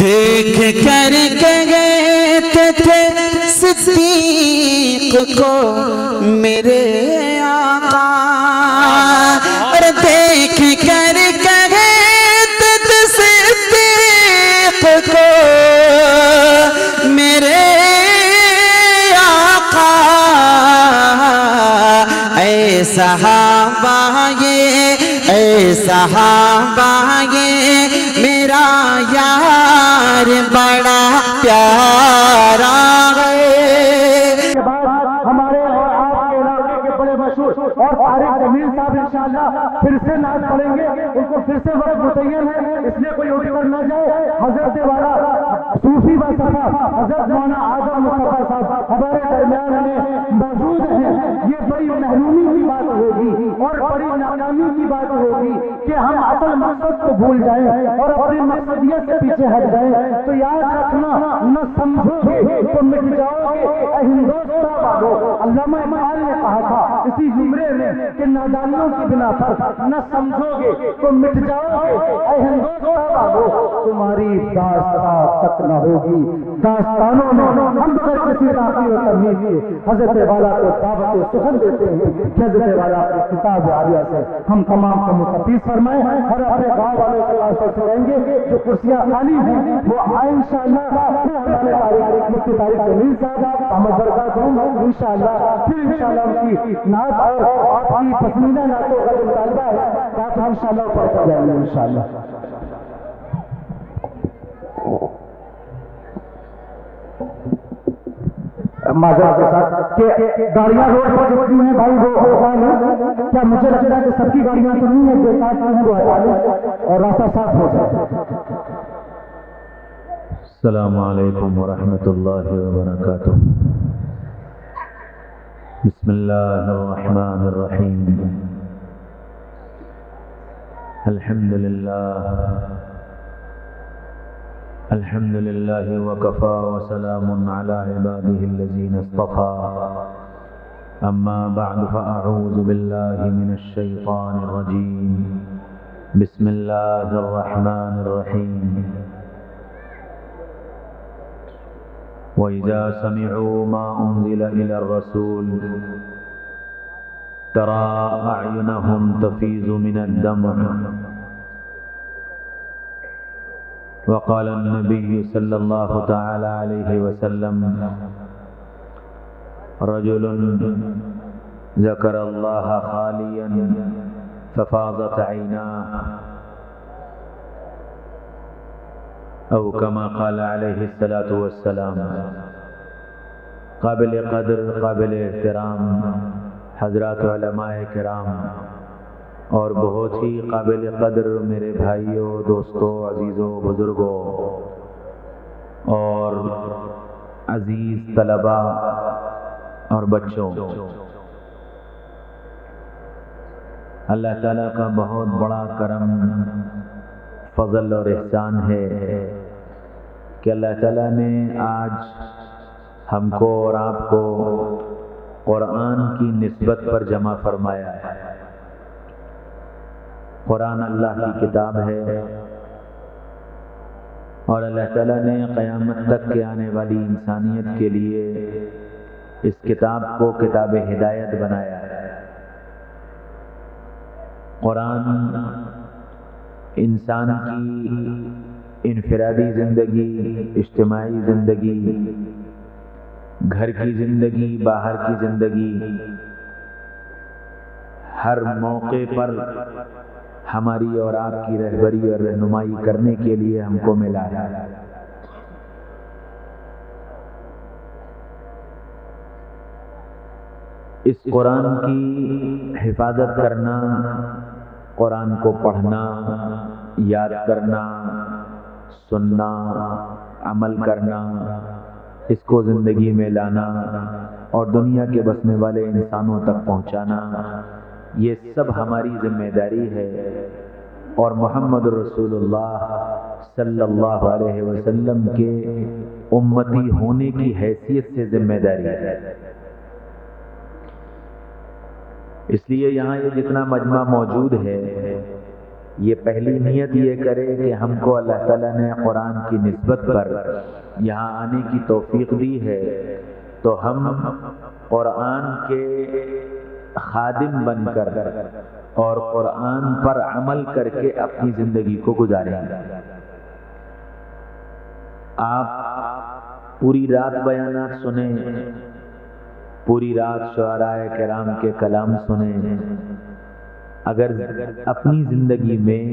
دیکھ کر کہتے تھے صدیق کو میرے آقا، اور دیکھ کر کہتے تھے صدیق کو میرے آقا۔ اے صحابہ یہ میرا یار بڑا پیارا ہے۔ ہمارے اور آپ کے علاقے کے بڑے مشہور اور طارق جمیل صاحب انشاءاللہ پھر سے نعت پڑھیں گے، ان کو پھر سے وقت متعین ہے، اس لیے کوئی اٹھ کر نہ جائے۔ حضرت والا صوفی باصفا حضرت مولانا اعظم مصطفیٰ صاحب ہمارے درمیان میں موجود ہیں۔ یہ بڑی محرومی کی بات ہوگی اور بڑی ناکامی کی بات ہوگی کہ ہم اصل مقصد کو بھول جائیں اور اپنی مقصدیت سے پیچھے ہٹ جائیں۔ تو یاد رکھنا، نہ سمجھو گے تو مٹ جاؤ گے اے ہندوستان والو۔ علامہ اقبال نے کہا تھا اسی زمرے میں کہ نادانیوں کی بنا پر نہ سمجھو گے تو مٹ جاؤ گے اے ہندوستان والو، تمہاری داستان تک نہ ہوگی۔ داستانوں میں ہم بغیر کسی تاخیر و تمہید کے حضرت والا کو دعوت و سخن دیتے ہیں کہ حضرت والا کی کتاب عالیہ سے ہم تمام کو مستفیض فرمائیں، اور اپنے گاؤں والوں سے آسر سے کہیں گے جو کرسیاں خالی ہیں وہ آئیں انشاءاللہ۔ پھر ہمارے مفتی طارق جمیل صاحب احمد درگاہ دوں انشاءاللہ، پھر انشاءاللہ ان کی نعت اور آپ کی پسندیدہ نعتوں کا جو مطالبہ ہے آپ انشاءاللہ پڑھتے جائیں گے انشاءاللہ۔ معذرت کے ساتھ کہ گاڑیاں روڈ پر چلتی ہیں بھائی، وہ کیا مجھے لگتا ہے کہ سب کی گاڑیاں تو نہیں ہیں، بےکار ہیں وہ ہٹا لیں اور راستہ صاف ہو جائے۔ السلام علیکم ورحمۃ اللہ وبرکاتہ۔ بسم اللہ الرحمن الرحیم۔ الحمد للہ وکفى وسلام علی عباده الذین اصطفى، اما بعد فاعوذ باللہ من الشیطان الرجیم، بسم اللہ الرحمن الرحیم۔ وَإِذَا سَمِعُوا مَا أُنزِلَ إِلَى الرَّسُولِ تَرَى أَعْيُنَهُمْ تَفِيضُ مِنَ الدَّمْعِ وقال النبي صلى الله تعالى عليه وسلم رجل ذكر الله خاليا ففاضت عيناه او كما قال عليه الصلاة والسلام۔ قابل قدر، قابل احترام حضرات علماء کرام اور بہت ہی قابل قدر میرے بھائیوں، دوستوں، عزیزوں، بزرگوں اور عزیز طلباء اور بچوں، اللہ تعالیٰ کا بہت بڑا کرم، فضل اور احسان ہے کہ اللہ تعالیٰ نے آج ہم کو اور آپ کو قرآن کی نسبت پر جمع فرمایا ہے۔ قرآن اللہ کی کتاب ہے اور اللہ تعالیٰ نے قیامت تک کے آنے والی انسانیت کے لیے اس کتاب کو کتاب ہدایت بنایا ہے۔ قرآن انسان کی انفرادی زندگی، اجتماعی زندگی، گھر کی زندگی، باہر کی زندگی، ہر موقع پر ہماری اور آپ کی رہبری اور رہنمائی کرنے کے لیے ہم کو ملا ہے۔ اس قرآن کی حفاظت کرنا، قرآن کو پڑھنا، یاد کرنا، سننا، عمل کرنا، اس کو زندگی میں لانا اور دنیا کے بسنے والے انسانوں تک پہنچانا، یہ سب ہماری ذمہ داری ہے اور محمد رسول اللہ صلی اللہ علیہ وسلم کے امتی ہونے کی حیثیت سے ذمہ داری ہے۔ اس لیے یہاں یہ جتنا مجمع موجود ہے یہ پہلی نیت یہ کرے کہ ہم کو اللہ تعالیٰ نے قرآن کی نسبت پر یہاں آنے کی توفیق دی ہے، تو ہم قرآن کے خادم بن کر اور قرآن پر عمل کر کے اپنی زندگی کو گزاریں گے۔ آپ پوری رات بیانات سنیں، پوری رات شعراء کرام کے کلام سنیں، اگر اپنی زندگی میں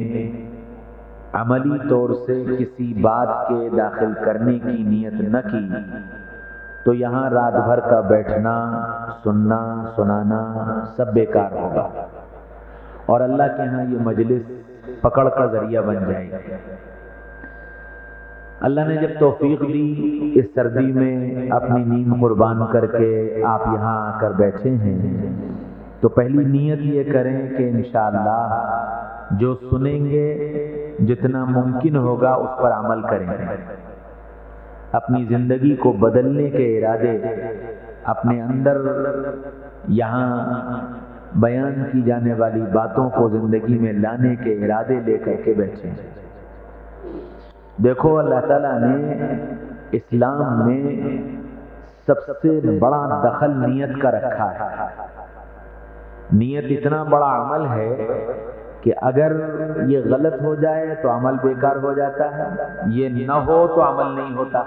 عملی طور سے کسی بات کے داخل کرنے کی نیت نہ کی تو یہاں رات بھر کا بیٹھنا، سننا، سنانا سب بیکار ہوگا، اور اللہ کے ہاں یہ مجلس پکڑ کا ذریعہ بن جائے گی۔ اللہ نے جب توفیق دی اس سردی میں اپنی نیند قربان کر کے آپ یہاں آ کر بیٹھے ہیں، تو پہلی نیت یہ کریں کہ انشاءاللہ جو سنیں گے جتنا ممکن ہوگا اس پر عمل کریں گے، اپنی زندگی کو بدلنے کے ارادے اپنے اندر یہاں بیان کی جانے والی باتوں کو زندگی میں لانے کے ارادے لے کر کے بیٹھیں۔ دیکھو اللہ تعالیٰ نے اسلام میں سب سے بڑا دخل نیت کا رکھا ہے۔ نیت اتنا بڑا عمل ہے کہ اگر یہ غلط ہو جائے تو عمل بیکار ہو جاتا ہے، یہ نہ ہو تو عمل نہیں ہوتا۔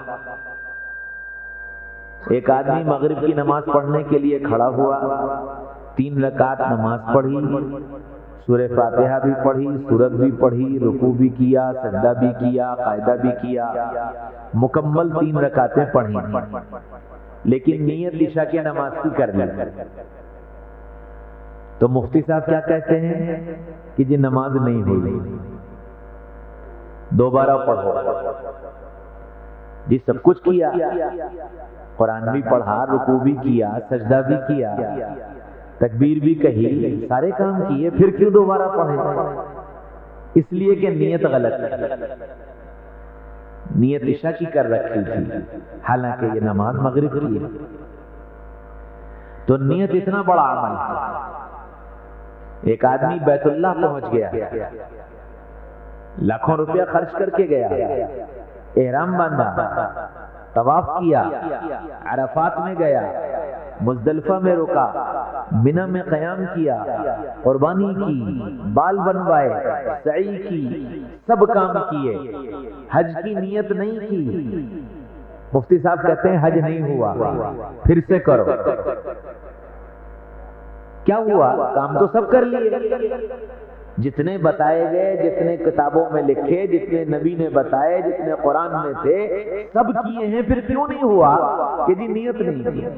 ایک آدمی مغرب کی نماز پڑھنے کے لیے کھڑا ہوا، 3 رکعت نماز پڑھی، سورہ فاتحہ بھی پڑھی، سورت بھی پڑھی، رکوع بھی کیا، سجدہ بھی کیا، قاعدہ بھی کیا، مکمل 3 رکعتیں پڑھیں، لیکن نیت عشاء کی نماز کی کر لی، تو مفتی صاحب کیا کہتے ہیں کہ جی نماز نہیں ہوئی، دوبارہ پڑھو۔ جی سب کچھ کیا، قرآن بھی پڑھا، رکوع بھی کیا، سجدہ بھی کیا، تکبیر بھی کہی، سارے کام کیے، پھر کیوں دوبارہ پڑھیں؟ اس لیے کہ نیت غلط ہے، نیت عشاء کی کر رکھی تھی، حالانکہ یہ نماز مغرب کی ہے۔ تو نیت اتنا بڑا عمل ہے۔ ایک آدمی بیت اللہ پہنچ گیا، لاکھوں روپیہ خرچ کر کے گیا، احرام باندھا، طواف کیا، عرفات میں گیا، مزدلفہ میں رکا، منی میں قیام کیا، قربانی کی، بال بنوائے، سعی کی، سب کام کیے، حج کی نیت نہیں کی۔ مفتی صاحب کہتے ہیں حج نہیں ہوا، پھر سے کرو۔ کیا ہوا؟ کام تو سب کر لیے، جتنے بتائے گئے، جتنے کتابوں میں لکھے، جتنے نبی نے بتائے، جتنے قرآن میں تھے، سب کیے ہیں، پھر کیوں نہیں ہوا؟ کہ جی نیت نہیں کی۔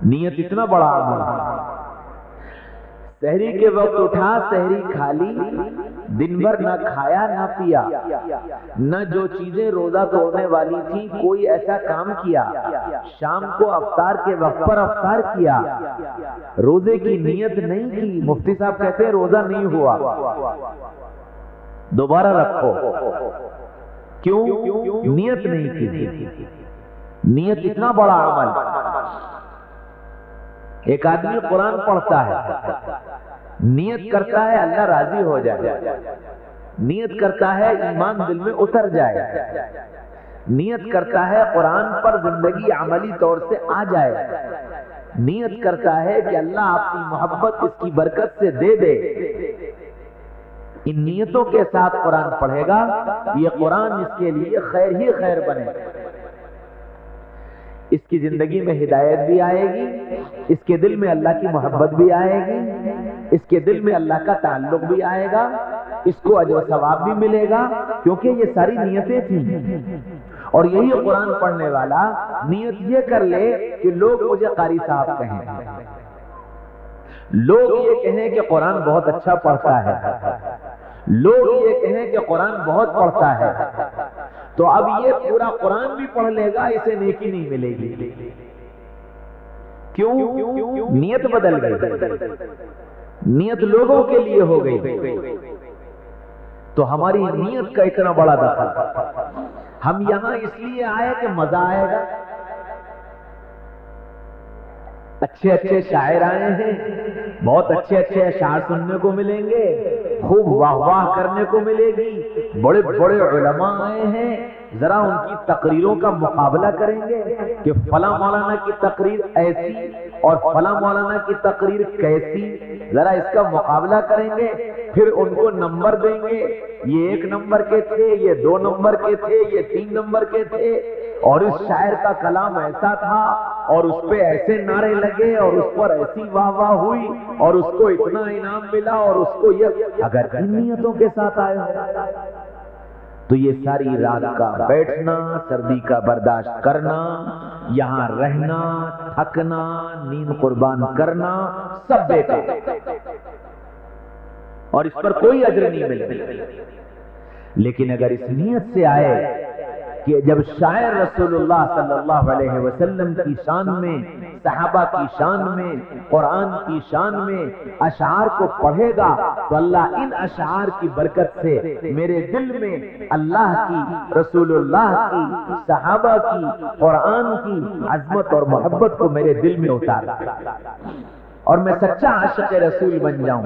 نیت اتنا بڑا عمل ہے۔ سحری کے وقت اٹھا، سحری کھا لی، دن بھر نہ کھایا نہ پیا، نہ جو چیزیں روزہ توڑنے والی تھی کوئی ایسا کام کیا، شام کو افطار کے وقت پر افطار کیا، روزے کی نیت نہیں کی، مفتی صاحب کہتے ہیں روزہ نہیں ہوا، دوبارہ رکھو۔ کیوں؟ نیت نہیں کی۔ نیت اتنا بڑا عمل۔ ایک آدمی قرآن پڑھتا ہے، نیت کرتا ہے اللہ راضی ہو جائے، نیت کرتا ہے ایمان دل میں اتر جائے، نیت کرتا ہے قرآن پر زندگی عملی طور سے آ جائے، نیت کرتا ہے کہ اللہ آپ کی محبت اس کی برکت سے دے دے۔ ان نیتوں کے ساتھ قرآن پڑھے گا، یہ قرآن اس کے لیے خیر ہی خیر بنے، اس کی زندگی میں ہدایت بھی آئے گی، اس کے دل میں اللہ کی محبت بھی آئے گی، اس کے دل میں اللہ کا تعلق بھی آئے گا، اس کو اجر و ثواب بھی ملے گا، کیونکہ یہ ساری نیتیں تھیں۔ اور یہی قرآن پڑھنے والا نیت یہ کر لے کہ لوگ مجھے قاری صاحب کہیں، لوگ یہ کہیں کہ قرآن بہت اچھا پڑھتا ہے، لوگ یہ کہیں کہ قرآن بہت پڑھتا ہے، تو اب یہ پورا قرآن بھی پڑھ لے گا، اسے نیکی نہیں ملے گی۔ کیوں؟ نیت بدل گئی، نیت لوگوں کے لیے ہو گئی۔ تو ہماری نیت کا اتنا بڑا دخل۔ ہم یہاں اس لیے آئے کہ مزہ آئے گا، اچھے اچھے شاعر آئے ہیں، بہت اچھے اچھے اشعار سننے کو ملیں گے، خوب واہ واہ کرنے کو ملے گی، بڑے بڑے علماء آئے ہیں، ذرا ان کی تقریروں کا مقابلہ کریں گے کہ فلاں مولانا کی تقریر ایسی اور فلاں مولانا کی تقریر کیسی، ذرا اس کا مقابلہ کریں گے، پھر ان کو نمبر دیں گے، یہ 1 نمبر کے تھے، یہ 2 نمبر کے تھے، یہ 3 نمبر کے تھے، اور اس شاعر کا کلام ایسا تھا اور اس پہ ایسے نعرے لگے اور اس پر ایسی واہ واہ ہوئی اور اس کو اتنا انعام ملا اور اس کو یہ، اگر ان نیتوں کے ساتھ آئے ہو تو یہ ساری رات کا بیٹھنا، سردی کا برداشت کرنا، یہاں رہنا، تھکنا، نیند قربان کرنا، سب بیکار، اور اس پر کوئی اجر نہیں ملے۔ لیکن اگر اس نیت سے آئے کہ جب شاعر رسول اللہ صلی اللہ علیہ وسلم کی شان میں، صحابہ کی شان میں، قرآن کی شان میں اشعار کو پڑھے گا تو اللہ ان اشعار کی برکت سے میرے دل میں اللہ کی، رسول اللہ کی، صحابہ کی، قرآن کی عظمت اور محبت کو میرے دل میں اتارا، اور میں سچا عاشق رسول بن جاؤں،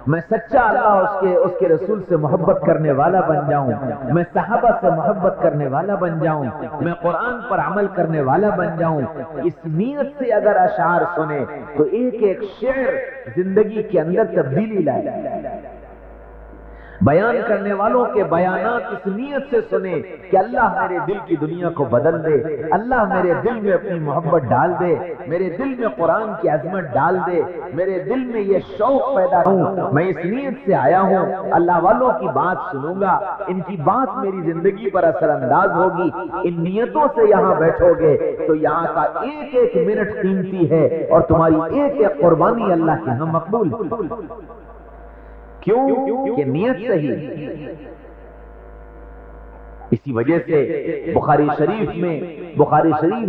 میں سچا اللہ اس کے رسول سے محبت کرنے والا بن جاؤں، میں صحابہ سے محبت کرنے والا بن جاؤں، میں قرآن پر عمل کرنے والا بن جاؤں۔ اس نیت سے اگر اشعار سنے تو ایک ایک شعر زندگی کے اندر تبدیلی لائے۔ بیان کرنے والوں کے بیانات اس نیت سے سنے کہ اللہ میرے دل کی دنیا کو بدل دے، اللہ میرے دل میں اپنی محبت ڈال دے، میرے دل میں قرآن کی عظمت ڈال دے، میرے دل میں یہ شوق پیدا ہو، میں اس نیت سے آیا ہوں، اللہ والوں کی بات سنوں گا، ان کی بات میری زندگی پر اثر انداز ہوگی۔ ان نیتوں سے یہاں بیٹھو گے تو یہاں کا ایک ایک منٹ قیمتی ہے اور تمہاری ایک ایک قربانی اللہ کے ہاں مقبول ہے۔ کیوں کہ نیت صحیح۔ اسی وجہ سے بخاری شریف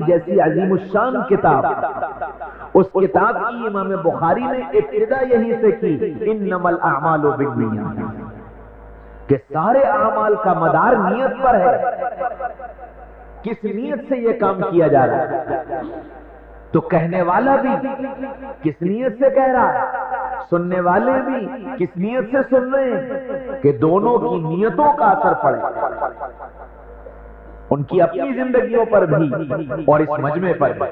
جیسی عظیم الشان کتاب، اس کتاب کی امام بخاری نے ابتدا یہی سے کی، انما الاعمال بالنیات، کہ سارے اعمال کا مدار نیت پر ہے، کس نیت سے یہ کام کیا جا رہا ہے۔ تو کہنے والا بھی کس نیت سے کہہ رہا ہے، سننے والے بھی کس نیت سے سن رہے ہیں، کہ دونوں کی نیتوں کا اثر پڑے، ان کی اپنی زندگیوں پر بھی اور اس مجمع پر بھی،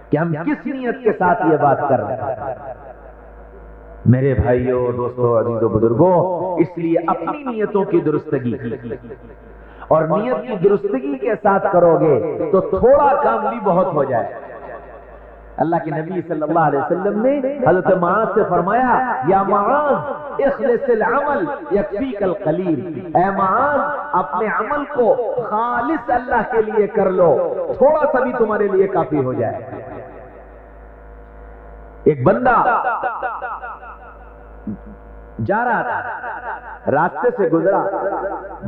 کہ ہم کس نیت کے ساتھ یہ بات کر رہے ہیں۔ میرے بھائیوں، دوستوں، عزیزوں، بزرگوں، اس لیے اپنی نیتوں کی درستگی اور نیت کی درستگی کے ساتھ کرو گے تو تھوڑا کام بھی بہت ہو جائے۔ اللہ کے نبی صلی اللہ علیہ وسلم نے حضرت معاذ سے فرمایا، یا معاذ اخلص العمل یکفیک القلیل، اے معاذ اپنے عمل کو خالص اللہ کے لیے کر لو، تھوڑا سا بھی تمہارے لیے کافی ہو جائے۔ ایک بندہ جا رہا تھا، راستے سے گزرا،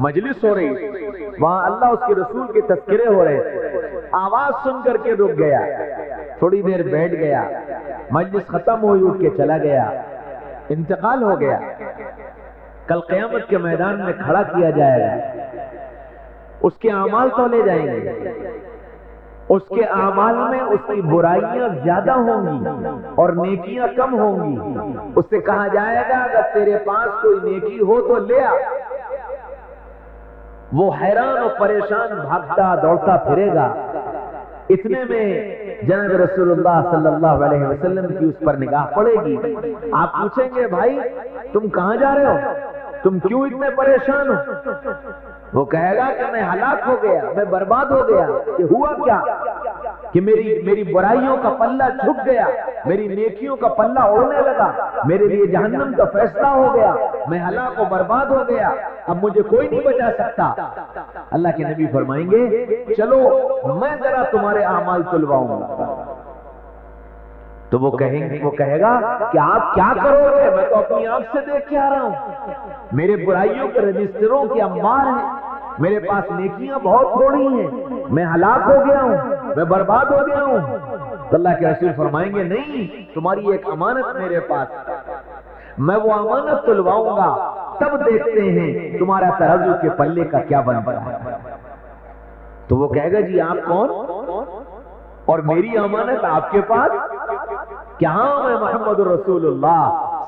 مجلس ہو رہی، وہاں اللہ اس کے رسول کے تذکرے ہو رہے تھے، آواز سن کر کے رک گیا، تھوڑی دیر بیٹھ گیا، مجلس ختم ہوئی، اٹھ کے چلا گیا، انتقال ہو گیا۔ کل قیامت کے میدان میں کھڑا کیا جائے گا، اس کے اعمال تولے جائیں گے، اس کے اعمال میں اس کی برائیاں زیادہ ہوں گی اور نیکیاں کم ہوں گی۔ اس سے کہا جائے گا اگر تیرے پاس کوئی نیکی ہو تو لے آ۔ وہ حیران اور پریشان بھاگتا دوڑتا پھرے گا۔ اتنے میں جناب رسول اللہ صلی اللہ علیہ وسلم کی اس پر نگاہ پڑے گی۔ آپ پوچھیں گے بھائی تم کہاں جا رہے ہو، تم کیوں اتنے پریشان ہو؟ وہ کہے گا کہ میں ہلاک ہو گیا، میں برباد ہو گیا۔ کہ ہوا کیا؟ کہ میری برائیوں کا پلہ جھک گیا، میری نیکیوں کا پلہ اڑنے لگا، میرے لیے جہنم کا فیصلہ ہو گیا، میں ہلاک و برباد ہو گیا، اب مجھے کوئی نہیں بچا سکتا۔ اللہ کے نبی فرمائیں گے چلو میں ذرا تمہارے اعمال تلواؤں گا۔ تو وہ کہے گا کہ آپ کیا کرو گے؟ میں تو اپنی آنکھ سے دیکھ کے آ رہا ہوں، میرے برائیوں کے رجسٹروں کے انبار ہیں، میرے پاس نیکیاں بہت تھوڑی ہیں، میں ہلاک ہو گیا ہوں، میں برباد ہو گیا ہوں۔ تو اللہ کے رسول فرمائیں گے نہیں، تمہاری ایک امانت میرے پاس، میں وہ امانت تلواؤں گا، تب دیکھتے ہیں تمہارا ترازو کے پلے کا کیا بنتا ہے۔ تو وہ کہے گا جی آپ کون اور میری امانت آپ کے پاس؟ کہ ہاں میں محمد رسولullah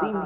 3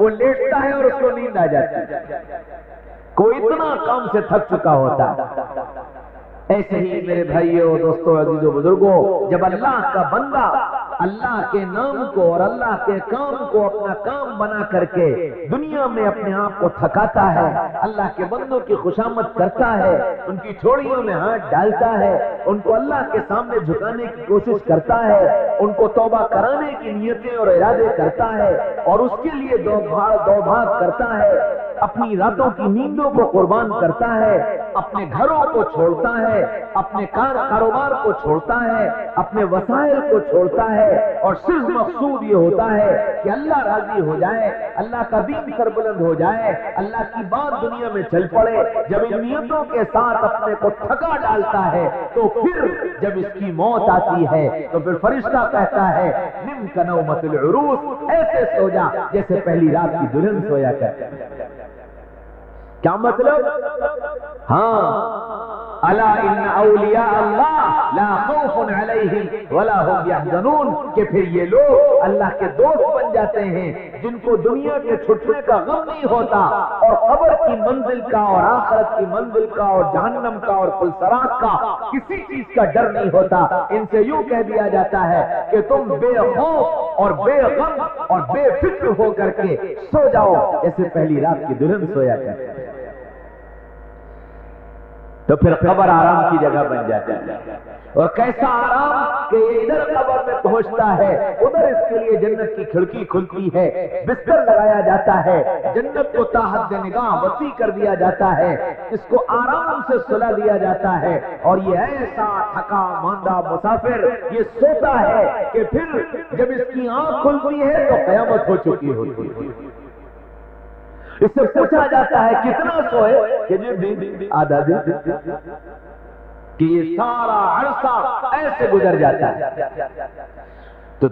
وہ لیٹتا ہے اور اس کو نیند آ جاتی ہے، کوئی اتنا کام سے تھک چکا ہوتا ہے۔ ایسے ہی میرے بھائیوں، دوستوں، عزیزوں، بزرگوں، جب اللہ کا بندہ اللہ کے نام کو اور اللہ کے کام کو اپنا کام بنا کر کے دنیا میں اپنے آپ کو تھکاتا ہے، اللہ کے بندوں کی خوشامد کرتا ہے، ان کی جھولیوں میں ہاتھ ڈالتا ہے، ان کو اللہ کے سامنے جھکانے کی کوشش کرتا ہے، ان کو توبہ کرانے کی نیتیں اور ارادے کرتا ہے، اور اس کے لیے دو بھاگ کرتا ہے، اپنی راتوں کی نیندوں کو قربان کرتا ہے، اپنے گھروں کو چھوڑتا ہے، اپنے کاروبار کو چھوڑتا ہے، اپنے وسائل کو چھوڑتا ہے، اور صرف مقصود یہ ہوتا ہے کہ اللہ راضی ہو جائے، اللہ کا دین سربلند ہو جائے، اللہ کی بات دنیا میں چل پڑے۔ جب ان نیتوں کے ساتھ اپنے کو تھکا ڈالتا ہے تو پھر جب اس کی موت آتی ہے تو پھر فرشتہ کہتا ہے نم کنومۃ العروس، ایسے سو جا جیسے پہلی رات کی دلہن سویا کرتے ہیں۔ کیا مطلب؟ ہاں، الا ان اولیاء اللہ لا خوف علیہم ولا هم يحزنون، کہ پھر یہ لوگ اللہ کے دوست بن جاتے ہیں جن کو دنیا کے چھٹنے کا غم نہیں ہوتا، اور قبر کی منزل کا اور آخرت کی منزل کا اور جہنم کا اور پلسرات کا کسی چیز کا ڈر نہیں ہوتا۔ ان سے یوں کہہ دیا جاتا ہے کہ تم بے خوف اور بے غم اور بے فکر ہو کر کے سو جاؤ جیسے پہلی رات کی دلہن سویا کرتے ہیں۔ تو پھر قبر آرام کی جگہ بن جاتا ہے، اور کیسا آرام کہ یہ ادھر قبر میں پہنچتا ہے، ادھر اس کے لیے جنت کی کھڑکی کھلتی ہے، بستر لگایا جاتا ہے، جنت کو تاحد نگاہ وسیع کر دیا جاتا ہے، اس کو آرام سے سلا دیا جاتا ہے، اور یہ ایسا تھکا ماندہ مسافر یہ سوتا ہے کہ پھر جب اس کی آنکھ کھلتی ہے تو قیامت ہو چکی ہوتی ہے۔ اس سے پوچھا جاتا ہے کتنا سوئے، کہ جو آدھا دن، کہ یہ سارا عرصہ ایسے گزر جاتا ہے۔ تو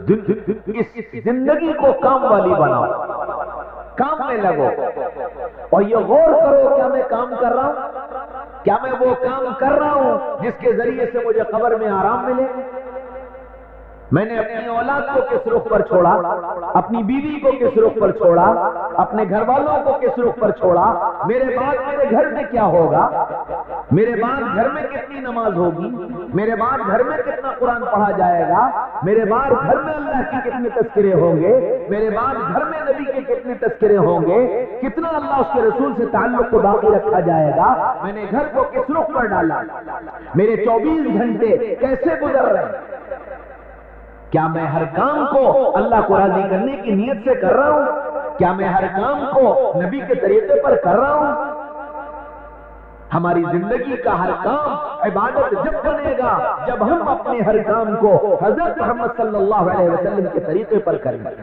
اس زندگی کو کام والی بناؤ، کام میں لگو، اور یہ غور کرو کیا میں کام کر رہا ہوں، کیا میں وہ کام کر رہا ہوں جس کے ذریعے سے مجھے قبر میں آرام ملے۔ میں نے اپنی اولاد کو کس رخ پر چھوڑا، اپنی بیوی کو کس رخ پر چھوڑا، اپنے گھر والوں کو کس رخ پر چھوڑا، میرے بعد میرے گھر میں کیا ہوگا، میرے بعد گھر میں کتنی نماز ہوگی، میرے بعد گھر میں کتنا قرآن پڑھا جائے گا، میرے بعد گھر میں اللہ کی کتنے تذکرے ہوں گے، میرے بعد گھر میں نبی کے کتنے تذکرے ہوں گے، کتنا اللہ اس کے رسول سے تعلق کو باقی رکھا جائے گا، میں نے گھر کو کس رخ پر ڈالا، میرے 24 گھنٹے کیسے گزر رہے ہیں، کیا میں ہر کام کو اللہ کو راضی کرنے کی نیت سے کر رہا ہوں، کیا میں ہر کام کو نبی کے طریقے پر کر رہا ہوں۔ ہماری زندگی کا ہر کام عبادت جب بنے گا جب ہم اپنے ہر کام کو حضرت محمد صلی اللہ علیہ وسلم کے طریقے پر کریں گے۔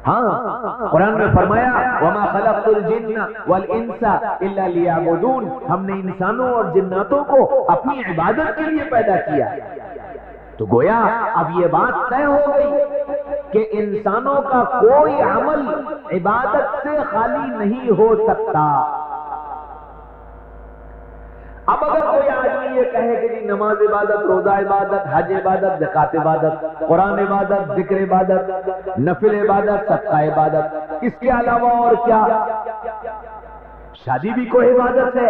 ہاں، قرآن میں فرمایا وَمَا خَلَقْتُ الْجِنَّ وَالْإِنسَ إِلَّا لِيَعْبُدُونَ، ہم نے انسانوں اور جناتوں کو اپنی عبادت کے لیے پیدا کیا۔ تو گویا اب یہ بات طے ہو گئی کہ انسانوں کا کوئی عمل عبادت سے خالی نہیں ہو سکتا۔ اب اگر کوئی آدمی یہ کہے کہ جی نماز عبادت، روزہ عبادت، حج عبادت، زکات عبادت، قرآن عبادت، ذکر عبادت، نفل عبادت، صدقہ عبادت، اس کے علاوہ اور کیا؟ شادی بھی کوئی عبادت ہے،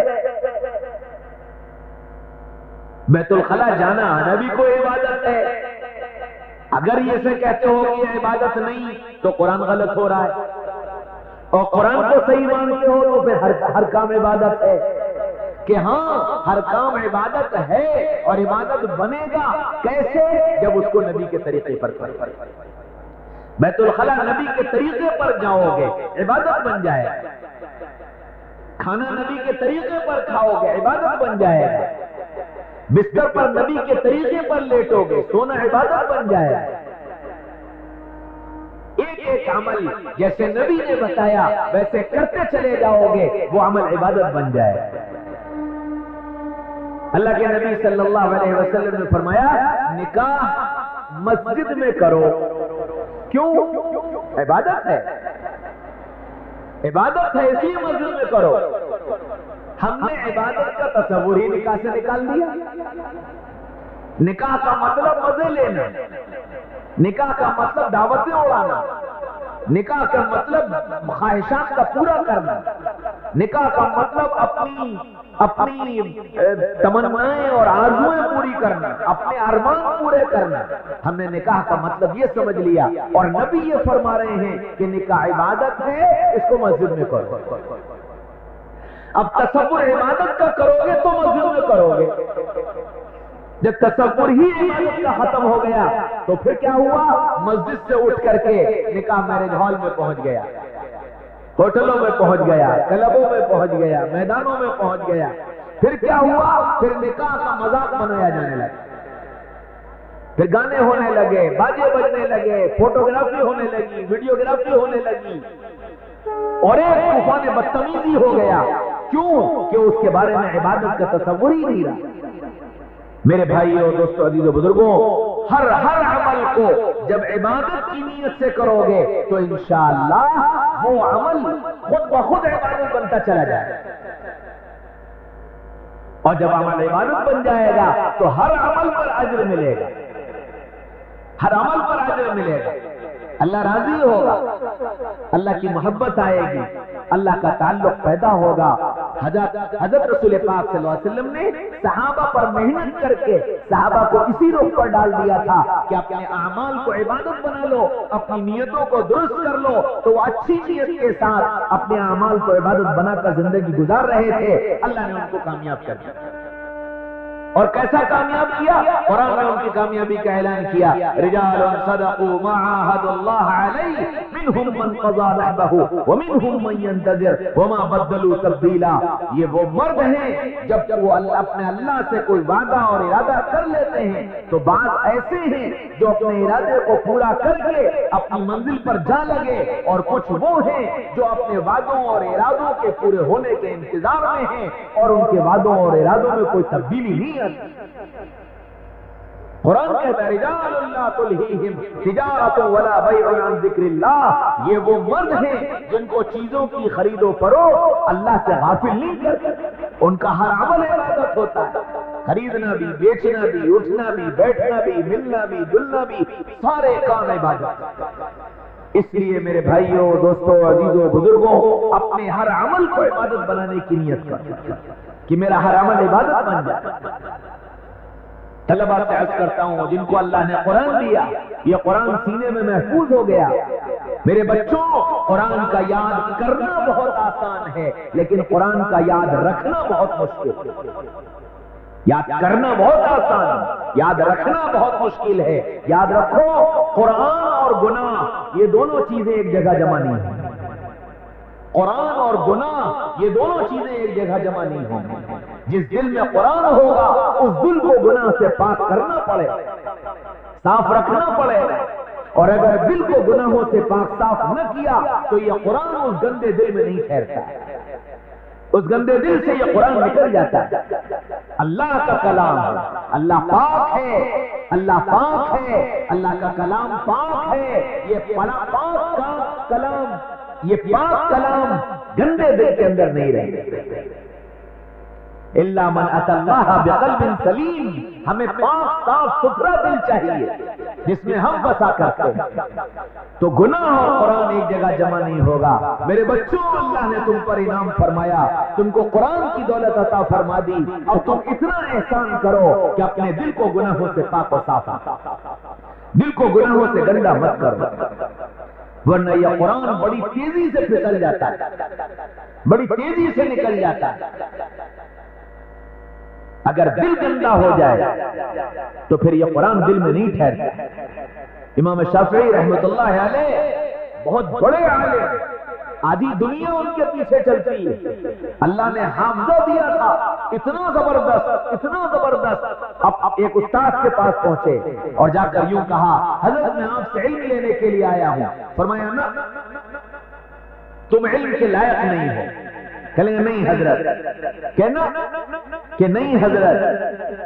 بیت الخلا جانا آنا بھی کوئی عبادت ہے۔ اگر یہ سے کہتے ہو کہ یہ عبادت نہیں تو قرآن غلط ہو رہا ہے، اور قرآن کو صحیح مانتے ہو تو پھر ہر کام عبادت ہے۔ کہ ہاں ہر کام عبادت ہے، اور عبادت بنے گا کیسے؟ جب اس کو نبی کے طریقے پر کرو۔ بیت الخلا نبی کے طریقے پر جاؤ گے عبادت بن جائے گا، کھانا نبی کے طریقے پر کھاؤ گے عبادت بن جائے گا، بستر پر نبی کے طریقے پر لیٹو گے سونا عبادت بن جائے گا۔ ایک ایک عمل جیسے نبی نے بتایا ویسے کرتے چلے جاؤ گے، وہ عمل عبادت بن جائے گا۔ اللہ کے نبی صلی اللہ علیہ وسلم نے فرمایا نکاح مسجد میں کرو، کیوں؟ عبادت ہے، عبادت ہے اس لیے مسجد میں کرو۔ ہم نے عبادت کا تصور ہی نکاح سے نکال دیا۔ نکاح کا مطلب مزے لینا، نکاح کا مطلب دعوتیں اڑانا، نکاح کا مطلب خواہشات کا پورا کرنا، نکاح کا مطلب اپنی تمنائیں اور آرزویں پوری کرنا، اپنے ارمان پورے کرنا۔ ہم نے نکاح کا مطلب یہ سمجھ لیا، اور نبی یہ فرما رہے ہیں کہ نکاح عبادت ہے، اس کو مسجد میں کرو۔ اب تصور عبادت کا کرو گے تو مسجد میں کرو گے، جب تصور ہی عبادت کا ختم ہو گیا تو پھر کیا ہوا؟ مسجد سے اٹھ کر کے نکاح میرج ہال میں پہنچ گیا، ہوٹلوں میں پہنچ گیا، کلبوں میں پہنچ گیا، میدانوں میں پہنچ گیا۔ پھر کیا ہوا؟ پھر نکاح کا مذاق بنایا جانے لگا، پھر گانے ہونے لگے، باجے بجنے لگے، فوٹوگرافی ہونے لگی، ویڈیوگرافی ہونے لگی، اور ایک طوفان بدتمیزی ہو گیا۔ کیوں؟ کہ اس کے بارے میں عبادت کا تصور ہی نہیں رہا۔ میرے بھائیوں، دوستو، عزیزو، بزرگوں، ہر عمل کو جب عبادت کی نیت سے کرو گے تو انشاءاللہ وہ عمل خود بخود عبادت بنتا چلا جائے، اور جب عمل عبادت بن جائے گا تو ہر عمل پر اجر ملے گا، ہر عمل پر اجر ملے گا، اللہ راضی ہوگا، اللہ کی محبت آئے گی، اللہ کا تعلق پیدا ہوگا۔ حضرت رسول پاک صلی اللہ علیہ وسلم نے صحابہ پر محنت کر کے صحابہ کو اسی رخ پر ڈال دیا تھا کہ اپنے اعمال کو عبادت بنا لو، اپنی نیتوں کو درست کر لو، تو وہ اچھی نیت کے ساتھ اپنے اعمال کو عبادت بنا کر زندگی گزار رہے تھے۔ اللہ نے ان کو کامیاب کر دیا، اور کیسا کامیاب کیا؟ قرآن نے ان کی کامیابی کا اعلان کیا، رجال صدقوا ما عاهدوا الله علیہ منهم من قضى نحبه ومنهم من ينتظر وما بدلوا تبدیلا۔ یہ وہ مرد ہیں جب وہ اپنے اللہ سے کوئی وعدہ اور ارادہ کر لیتے ہیں تو بعض ایسے ہیں جو اپنے ارادے کو پورا کر کے اپنی منزل پر جا لگے، اور کچھ وہ ہیں جو اپنے وعدوں اور ارادوں کے پورے ہونے کے انتظار میں ہیں، اور ان کے وعدوں اور ارادوں میں کوئی تبدیلی نہیں ہے۔ قرآن کہتا ہے رجال لا تلہیہم تجارت ولا بیع عن ذکر اللہ، یہ وہ مرد ہیں جن کو چیزوں کی خرید و فروخت اللہ سے غافل نہیں کرتے، ان کا ہر عمل عبادت ہوتا ہے، خریدنا بھی، بیچنا بھی، اٹھنا بھی، بیٹھنا بھی، ملنا بھی، جلنا بھی، سارے کام عبادت۔ اس لیے میرے بھائیوں، دوستوں، عزیزوں، بزرگوں، اپنے ہر عمل کو عبادت بنانے کی نیت کریں کہ میرا ہر عمل عبادت بن جائے۔ طلبہ سے عرض کرتا ہوں جن کو اللہ نے قرآن دیا، یہ قرآن سینے میں محفوظ ہو گیا، میرے بچوں، قرآن کا یاد کرنا بہت آسان ہے، لیکن قرآن کا یاد رکھنا بہت مشکل ہے۔ یاد کرنا بہت آسان، یاد رکھنا بہت مشکل ہے۔ یاد رکھو، قرآن اور گناہ یہ دونوں چیزیں ایک جگہ جمع نہیں ہیں، قرآن اور گناہ یہ دونوں چیزیں ایک جگہ جمع نہیں ہوں گی۔ جس دل میں قرآن ہوگا اس دل کو گناہ سے پاک کرنا پڑے، صاف رکھنا پڑے، اور اگر دل کو گناہوں سے پاک صاف نہ کیا تو یہ قرآن اس گندے دل میں نہیں ٹھہرتا، اس گندے دل سے یہ قرآن نکل جاتا ہے۔ اللہ کا کلام ہے، اللہ پاک ہے، اللہ پاک ہے، اللہ کا کلام پاک ہے، یہ پاک کا کلام، یہ پاک کلام گندے دل کے اندر نہیں رہے۔ الا من اتى الله بقلب سلیم، ہمیں پاک صاف ستھرا دل چاہیے جس میں ہم بسا کرتے ہیں، تو گناہ اور قرآن ایک جگہ جمع نہیں ہوگا۔ میرے بچوں، اللہ نے تم پر انعام فرمایا، تم کو قرآن کی دولت عطا فرما دی، اور تم اتنا احسان کرو کہ اپنے دل کو گناہوں سے پاک و صاف، دل کو گناہوں سے گندا مت کرو، ورنہ یہ قرآن بڑی تیزی سے پھسل جاتا ہے، بڑی تیزی سے نکل جاتا ہے۔ اگر دل گندا ہو جائے تو پھر یہ قرآن دل میں نہیں ٹھہرتا۔ امام شافعی رحمۃ اللہ علیہ بہت بڑے عالم، آدھی دنیا ان کے پیچھے چلتی ہے، اللہ نے حافظہ دیا تھا اتنا زبردست، اتنا زبردست۔ اب ایک استاد کے پاس پہنچے اور جا کر یوں کہا، حضرت میں آپ سے علم لینے کے لیے آیا ہوں۔ فرمایا نہ، تم علم کے لائق نہیں ہو۔ کہنے نہیں حضرت، کہنا کہ نہیں حضرت،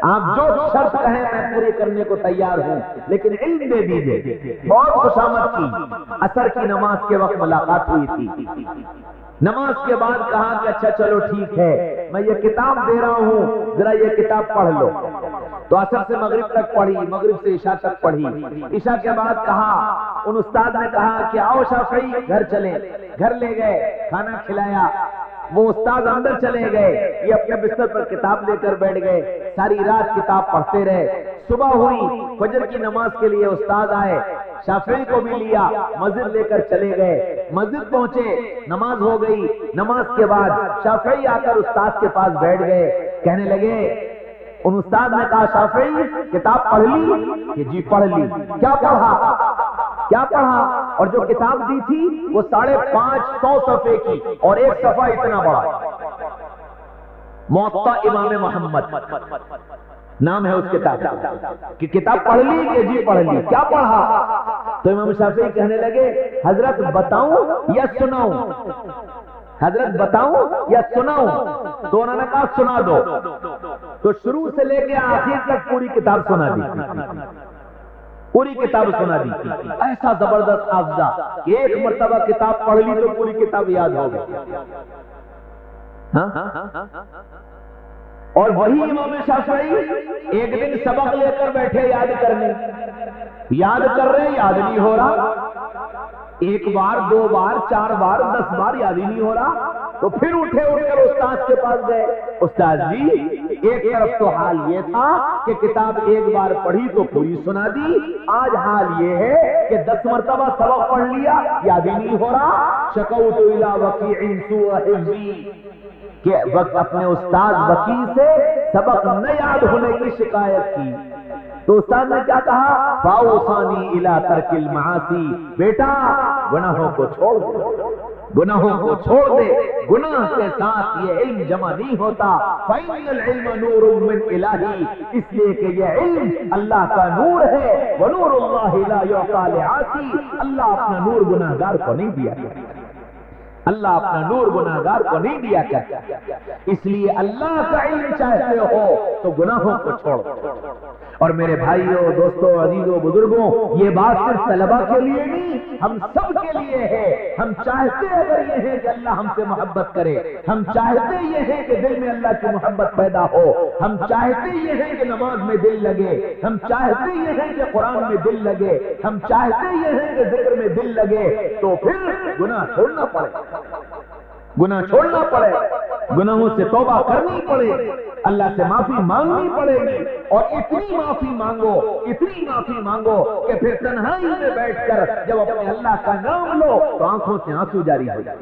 آپ جو شرط کہیں میں پوری کرنے کو تیار ہوں، لیکن علم دے دیجئے۔ بہت خوشامد کی، عصر کی نماز کے وقت ملاقات ہوئی تھی، نماز کے بعد کہا کہ اچھا چلو ٹھیک ہے، میں یہ کتاب دے رہا ہوں، ذرا یہ کتاب پڑھ لو۔ تو عصر سے مغرب تک پڑھی، مغرب سے عشاء تک پڑھی، عشاء کے بعد کہا ان استاد نے کہا کہ آؤ شافعی گھر چلے، گھر لے گئے، کھانا کھلایا، وہ استاد اندر چلے گئے، یہ اپنے بستر پر کتاب لے کر بیٹھ گئے، ساری رات کتاب پڑھتے رہے۔ صبح ہوئی، فجر کی نماز کے لیے استاد آئے، شافعی کو بھی لیا، مسجد لے کر چلے گئے، مسجد پہنچے، نماز ہو گئی، نماز کے بعد شافعی آ کر استاد کے پاس بیٹھ گئے، کہنے لگے، ان استاد نے کہا شافعی کتاب پڑھ لی؟ کہ جی پڑھ لی۔ کیا پڑھا؟ کیا پڑھا؟ اور جو کتاب دی تھی وہ 550 صفحے کی، اور ایک صفحہ اتنا بڑا، موطا امام محمد نام ہے اس کتاب کہ کتاب پڑھ لی؟ کہ جی پڑھ لی۔ کیا پڑھا؟ تو امام شافعی کہنے لگے حضرت بتاؤں یا سناؤں؟ حضرت بتاؤں یا سناؤں؟ تو انہوں نے کہا سنا دو۔ تو شروع سے لے کے آخر تک پوری کتاب سنا دی، پوری کتاب سنا دی۔ ایسا زبردست حافظہ کہ ایک مرتبہ کتاب پڑھ لی تو پوری کتاب یاد ہو گئی۔ اور وہی امام شافعی ایک دن سبق لے کر بیٹھے یاد کرنے، یاد کر رہے، یاد نہیں ہو رہا، ایک بار، 2 بار، 4 بار، 10 بار یاد ہی نہیں ہو رہا، تو پھر اٹھے، اٹھ کر استاد کے پاس گئے، استاد جی ایک طرف تو حال یہ تھا کہ کتاب ایک بار پڑھی تو پوری سنا دی، آج حال یہ ہے کہ 10 مرتبہ سبق پڑھ لیا، یاد ہی نہیں ہو رہا۔ شکوت الی وکیع سوء حفظی، کہ اپنے استاد وکیع سے سبق نہ یاد ہونے کی شکایت کی۔ تو استاد نے کیا کہا؟ فاوصانی الی ترک المعاصی، بیٹا گناہوں کو چھوڑ دے، گناہوں کو چھوڑ دے، گناہ کے ساتھ یہ علم جمع نہیں ہوتا۔ فإن العلم نور من الہی، اس لیے کہ یہ علم اللہ کا نور ہے، ونور اللہ لا یعطی لعاصی، اللہ اپنا نور گناہگار کو نہیں دیا کرتا، اللہ اپنا نور گناہگار کو نہیں دیا کرتا، اس لیے اللہ کا علم چاہتے ہو تو گناہوں کو چھوڑو۔ اور میرے بھائیوں، دوستوں، عزیزوں، بزرگوں، یہ بات صرف طلبہ کے لیے نہیں، ہم سب کے لیے ہے۔ ہم چاہتے اگر یہ ہے کہ اللہ ہم سے محبت کرے، ہم چاہتے یہ ہے کہ دل میں اللہ کی محبت پیدا ہو، ہم چاہتے یہ ہے کہ نماز میں دل لگے، ہم چاہتے یہ ہے کہ قرآن میں دل لگے، ہم چاہتے یہ ہے کہ ذکر میں دل لگے، تو پھر گناہ چھوڑنا پڑے، گناہ چھوڑنا پڑے، گناہوں سے توبہ کرنی پڑے، اللہ سے معافی مانگنی پڑے گی، اور اتنی معافی مانگو، اتنی معافی مانگو کہ پھر تنہائی میں بیٹھ کر جب اپنے اللہ کا نام لو تو آنکھوں سے آنسو جاری ہو جائے۔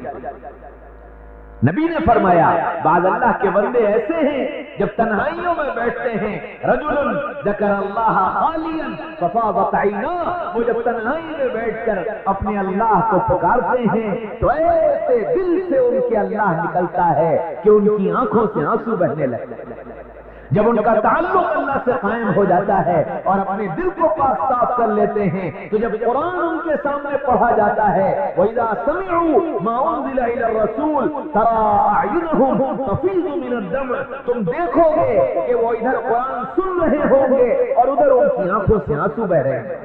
نبی نے فرمایا بعض اللہ کے بندے ایسے ہیں جب تنہائیوں میں بیٹھتے ہیں، رجل ذکر اللہ خالیا ففاضت عیناہ، وہ جب تنہائی میں بیٹھ کر اپنے اللہ کو پکارتے ہیں تو ایسے دل سے ان کے اللہ نکلتا ہے کہ ان کی آنکھوں سے آنسو بہنے لگتے ہیں۔ جب ان کا تعلق اللہ سے قائم ہو جاتا ہے اور اپنے دل کو پاک صاف کر لیتے ہیں، تو جب قرآن ان کے سامنے پڑھا جاتا ہے، وَإِذَا سَمِعُوا مَا أُنزِلَ إِلَى الرَّسُولِ تَرَىٰ أَعْيُنَهُمْ تَفِيضُ مِنَ الدَّمْعِ، تم دیکھو گے کہ وہ ادھر قرآن سن رہے ہوں گے اور ادھر ان کی آنکھوں سے آنسو بہ رہے ہیں۔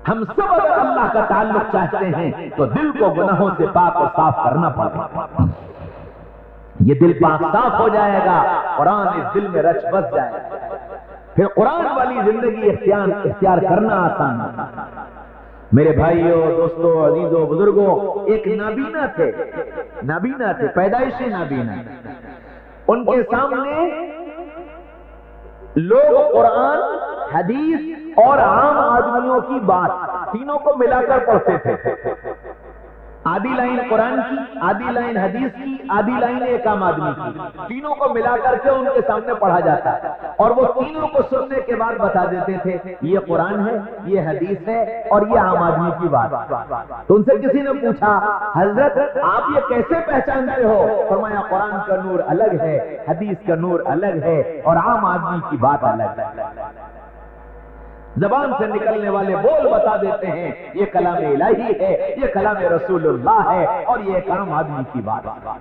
ہم سب اگر اللہ کا تعلق چاہتے ہیں تو دل کو گناہوں سے پاک اور صاف کرنا پڑے گا، یہ دل پاک صاف ہو جائے گا، قرآن اس دل میں رچ بس جائے گا، پھر قرآن والی زندگی اختیار کرنا آسان ہے۔ میرے بھائیوں، دوستوں، عزیزوں، بزرگوں، ایک نابینا تھے، نابینا تھے، پیدائشی نابینا، ان کے سامنے لوگ قرآن، حدیث اور عام آدمیوں کی بات تینوں کو ملا کر پڑھتے تھے، آدھی لائن قرآن کی، آدھی لائن حدیث کی، آدھی لائن ایک عام آدمی کی، تینوں کو ملا کر کے ان کے سامنے پڑھا جاتا ہے، اور وہ تینوں کو سننے کے بعد بتا دیتے تھے یہ قرآن ہے، یہ حدیث ہے اور یہ عام آدمی کی بات۔ تو ان سے کسی نے پوچھا حضرت آپ یہ کیسے پہچانتے ہو؟ فرمایا قرآن کا نور الگ ہے، حدیث کا نور الگ ہے اور عام آدمی کی بات الگ ہے۔ زبان سے نکلنے والے بول بتا دیتے ہیں یہ کلام الہی ہے، یہ کلام رسول اللہ ہے اور یہ ایک عام آدمی کی بات ہے۔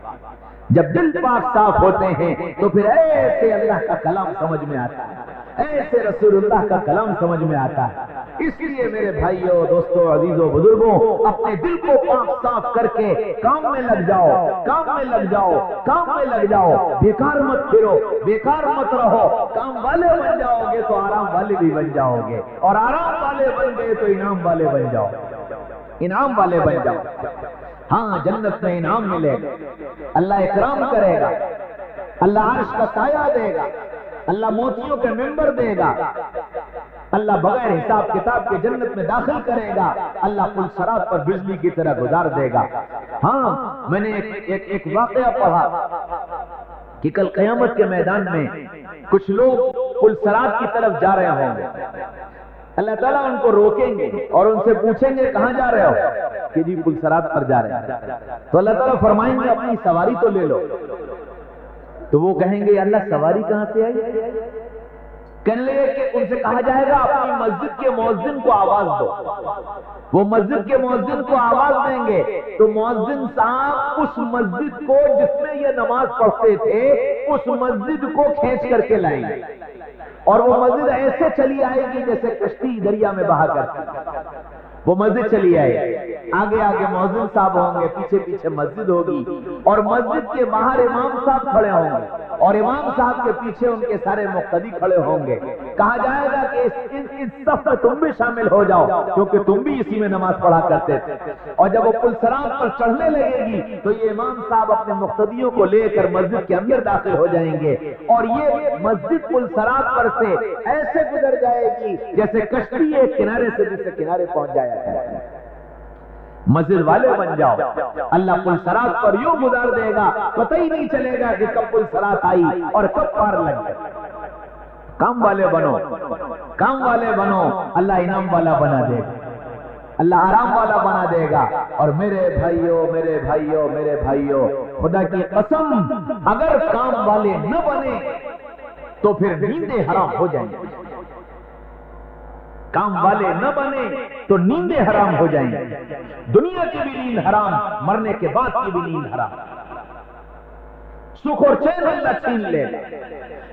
جب دل پاک صاف ہوتے ہیں تو پھر ایسے اللہ کا کلام سمجھ میں آتا ہے، ایسے رسول اللہ کا کلام سمجھ میں آتا ہے۔ اس لیے میرے بھائیوں، دوستوں، عزیزوں، بزرگوں، اپنے دل کو پاک صاف کر کے کام میں لگ جاؤ، کام میں لگ جاؤ، کام میں لگ جاؤ، بیکار مت پھرو، بیکار مت رہو، کام والے بن جاؤ گے تو آرام والے بھی بن جاؤ گے، اور آرام والے بن گئے تو انعام والے بن جاؤ، انعام والے بن جاؤ۔ ہاں، جنت میں انعام ملے گا، اللہ اکرام کرے گا، اللہ عرش کا سایہ دے گا، اللہ موتیوں کے ممبر دے گا، اللہ بغیر حساب کتاب کے جنت میں داخل کرے گا، اللہ پل صراط پر بجلی کی طرح گزار دے گا۔ ہاں، میں نے ایک واقعہ پڑھا کہ کل قیامت کے میدان میں کچھ لوگ پل صراط کی طرف جا رہے ہوں گے، اللہ تعالیٰ ان کو روکیں گے اور ان سے پوچھیں گے کہاں جا رہے ہو، کہ جی پل صراط پر جا رہے ہیں، تو اللہ تعالیٰ فرمائیں گے اپنی سواری تو لے لو، تو وہ کہیں گے اللہ سواری کہاں سے آئی؟ کہنے لگے کہ ان سے کہا جائے گا اپنی مسجد کے مؤذن کو آواز دو، وہ مسجد کے مؤذن کو آواز دیں گے تو مؤذن صاحب اس مسجد کو جس میں یہ نماز پڑھتے تھے اس مسجد کو کھینچ کر کے لائیں گے، اور وہ مسجد ایسے چلی آئے گی جیسے کشتی دریا میں بہا کرتی، وہ مسجد چلی آئے گی، آگے آگے مؤذن صاحب ہوں گے، پیچھے پیچھے مسجد ہوگی، اور مسجد کے باہر امام صاحب کھڑے ہوں گے، اور امام صاحب کے پیچھے ان کے سارے مقتدی کھڑے ہوں گے، کہا جائے گا کہ اس صف میں تم بھی شامل ہو جاؤ کیونکہ تم بھی اسی میں نماز پڑھا کرتے تھے، اور جب وہ پل صراط پر چڑھنے لگے گی تو یہ امام صاحب اپنے مقتدیوں کو لے کر مسجد کے اندر داخل ہو جائیں گے، اور یہ مسجد پل صراط پر سے ایسے گزر جائے گی جیسے کشتی ایک کنارے سے دوسرے کنارے پہنچ جائے گا۔ مسجد والے بن جاؤ، اللہ پل صراط پر یوں گزار دے گا پتہ ہی نہیں چلے گا کہ کب پل صراط آئی اور کب پار لگ گئے۔ کام والے بنو، کام والے بنو، اللہ انعام والا بنا دے گا، اللہ آرام والا بنا دے گا۔ اور میرے بھائیوں، میرے بھائیوں، میرے بھائیوں، خدا کی قسم اگر کام والے نہ بنے تو پھر نیندیں حرام ہو جائیں گی، کام والے نہ بنے تو نیندیں حرام ہو جائیں گی، دنیا کی بھی نیند حرام، مرنے کے بعد کی بھی نیند حرام، سکھ اور چین اللہ چھین لے گا،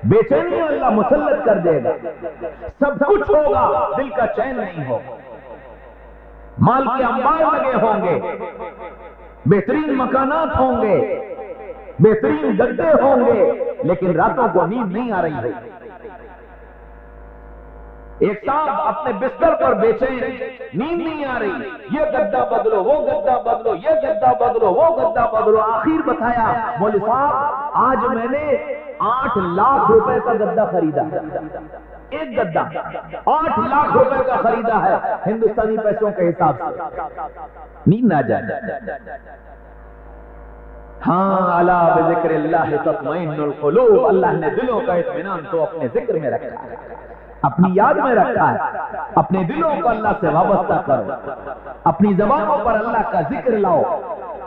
بے چینی اللہ مسلط کر دے گا، سب کچھ ہوگا دل کا چین نہیں ہوگا، مال کے انبار لگے ہوں گے، بہترین مکانات ہوں گے، بہترین گدے ہوں گے، لیکن راتوں کو نیند نہیں آ رہی ہوگی۔ ایک صاحب اپنے بستر پر بے چین، نیند نہیں آ رہی، یہ گدا بدلو، وہ گدا بدلو، یہ گدا بدلو، وہ گدا بدلو، آخر بتایا مولوی صاحب آج میں نے 8 لاکھ روپے کا گدا خریدا، ایک گدا 8 لاکھ روپے کا خریدا ہے ہندوستانی پیسوں کے حساب سے، نیند نہ جائے۔ ہاں، الا بذکر اللہ تطمئن القلوب، اللہ نے دلوں کا اطمینان تو اپنے ذکر میں رکھا ہے، اپنی یاد میں رکھا ہے، اپنے دلوں کو اللہ سے وابستہ کرو، اپنی زبانوں پر اللہ کا ذکر لاؤ،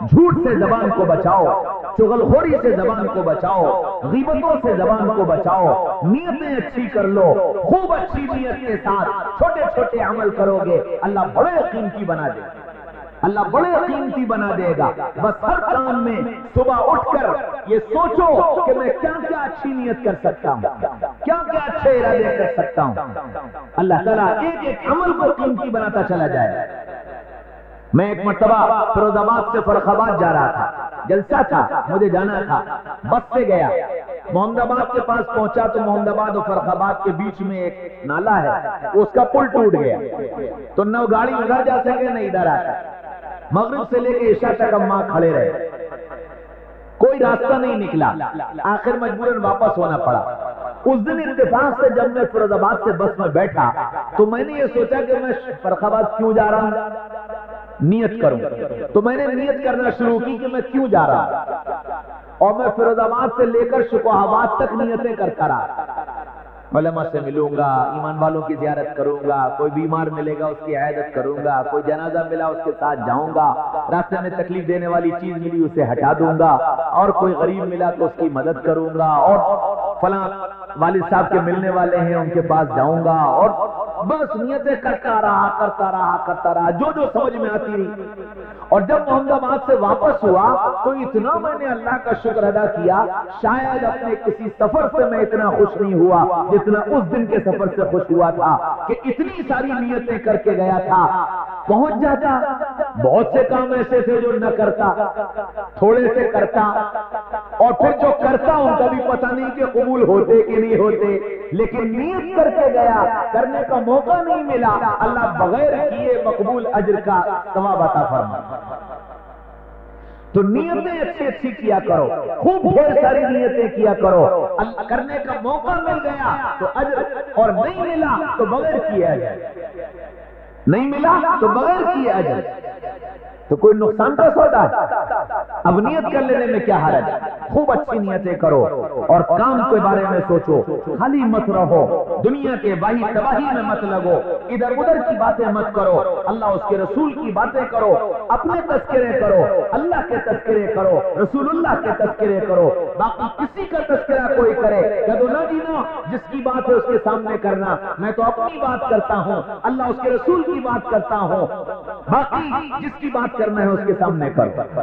جھوٹ سے زبان کو بچاؤ، چغلخوری سے زبان کو بچاؤ، غیبتوں سے زبان کو بچاؤ، نیتیں اچھی کر لو، خوب اچھی نیت کے ساتھ چھوٹے چھوٹے عمل کرو گے، اللہ بڑے قیمتی بنا دے گا، اللہ بڑے قیمتی بنا دے گا۔ بس ہر کام میں صبح اٹھ کر یہ سوچو کہ میں کیا کیا اچھی نیت کر سکتا ہوں، کیا کیا اچھے ارادے کر سکتا ہوں، اللہ تعالیٰ ایک ایک عمل کو قیمتی بناتا چلا جائے۔ میں ایک مرتبہ فیروز آباد سے فرخ آباد جا رہا تھا، جلسہ تھا، مجھے جانا تھا، بس سے گیا، محمد آباد کے پاس پہنچا تو محمد آباد اور فرخ آباد کے بیچ میں ایک نالا ہے، اس کا پل ٹوٹ گیا، تو نہ گاڑی ادھر جا سکے نہ ادھر آ سکے، مغرب سے لے کے عشاء تک ہم وہاں کھڑے رہے، کوئی راستہ نہیں نکلا، آخر مجبوراً واپس ہونا پڑا۔ اس دن اتفاق سے جب میں فیروز آباد سے بس میں بیٹھا تو میں نے یہ سوچا کہ میں فرخ آباد کیوں جا رہا ہوں، نیت کروں، تو میں نے نیت کرنا شروع کی کہ میں کیوں جا رہا ہوں، اور میں فیروز آباد سے لے کر شکوہ آباد تک نیتیں کرتا رہا، علماء سے ملوں گا، ایمان والوں کی زیارت کروں گا، کوئی بیمار ملے گا اس کی عیادت کروں گا، کوئی جنازہ ملا اس کے ساتھ جاؤں گا، راستے میں تکلیف دینے والی چیز ملی اسے ہٹا دوں گا، اور کوئی غریب ملا تو اس کی مدد کروں گا، اور فلاں والد صاحب کے ملنے والے ہیں ان کے پاس جاؤں گا، اور بس نیتیں کرتا رہا جو سمجھ میں آتی رہی. اور جب محمد آباد سے واپس ہوا تو اتنا میں نے اللہ کا شکر ادا کیا، شاید اپنے کسی سفر سے میں اتنا خوش نہیں ہوا جتنا اس دن کے سفر سے خوش ہوا تھا کہ اتنی ساری نیتیں کر کے گیا تھا. پہنچ جاتا، بہت سے کام ایسے تھے جو نہ کرتا، تھوڑے سے کرتا، اور پھر جو کرتا ان کا بھی پتہ نہیں کہ قبول ہوتے کہ نہیں ہوتے، لیکن نیت کر کے گیا، کرنے کا موقع نہیں ملا، اللہ بغیر کیے مقبول اجر کا ثواب عطا فرما. تو نیتیں اچھی اچھی کیا کرو، خوب ڈھیر ساری نیتیں کیا کرو، کرنے کا موقع مل گیا تو اجر، اور نہیں ملا تو بغیر کیے اجر، نہیں ملا تو بغیر کیے اجر. تو کوئی نقصان کا سودا ہے؟ اب نیت کر لینے میں کیا حرج؟ خوب اچھی نیتیں کرو اور کام کے بارے میں سوچو، خالی مت رہو، دنیا کے باہی تباہی میں مت لگو، ادھر ادھر کی باتیں مت کرو، اللہ اس کے رسول کی باتیں کرو، اپنے تذکرے کرو، اللہ کے تذکرے کرو، رسول اللہ کے تذکرے کرو. باقی کسی کا تذکرہ کوئی کرے کہ تو نہ جینا، جس کی بات ہے اس کے سامنے کرنا، میں تو اپنی بات کرتا ہوں، اللہ اس کے رسول کی بات کرتا ہوں، باقی جس کی بات کرنا ہے اس کے سامنے کرو.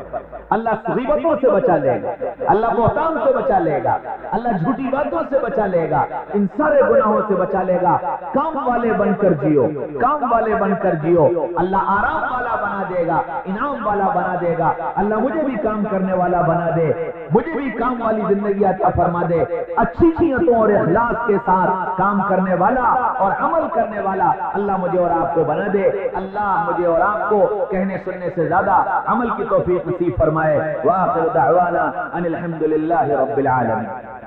اللہ غیبتوں سے بچا لے گا، اللہ بہتان سے بچا لے گا، اللہ جھوٹی باتوں سے بچا لے گا، ان سارے گناہوں سے بچا لے گا. کام والے بن کر جیو، کام والے بن کر جیو، اللہ آرام والا بنا دے گا، انعام والا بنا دے گا. اللہ مجھے بھی کام کرنے والا بنا دے، مجھے بھی کام والی زندگی عطا فرما دے، اچھی نیتوں اور اخلاص کے ساتھ کام کرنے والا اور عمل کرنے والا اللہ مجھے اور آپ کو بنا دے. اللہ مجھے اور آپ کو کہنے سننے سے زیادہ عمل کی توفیق نصیب فرمائے. وآخر دعوانا ان الحمد للہ رب العالمین.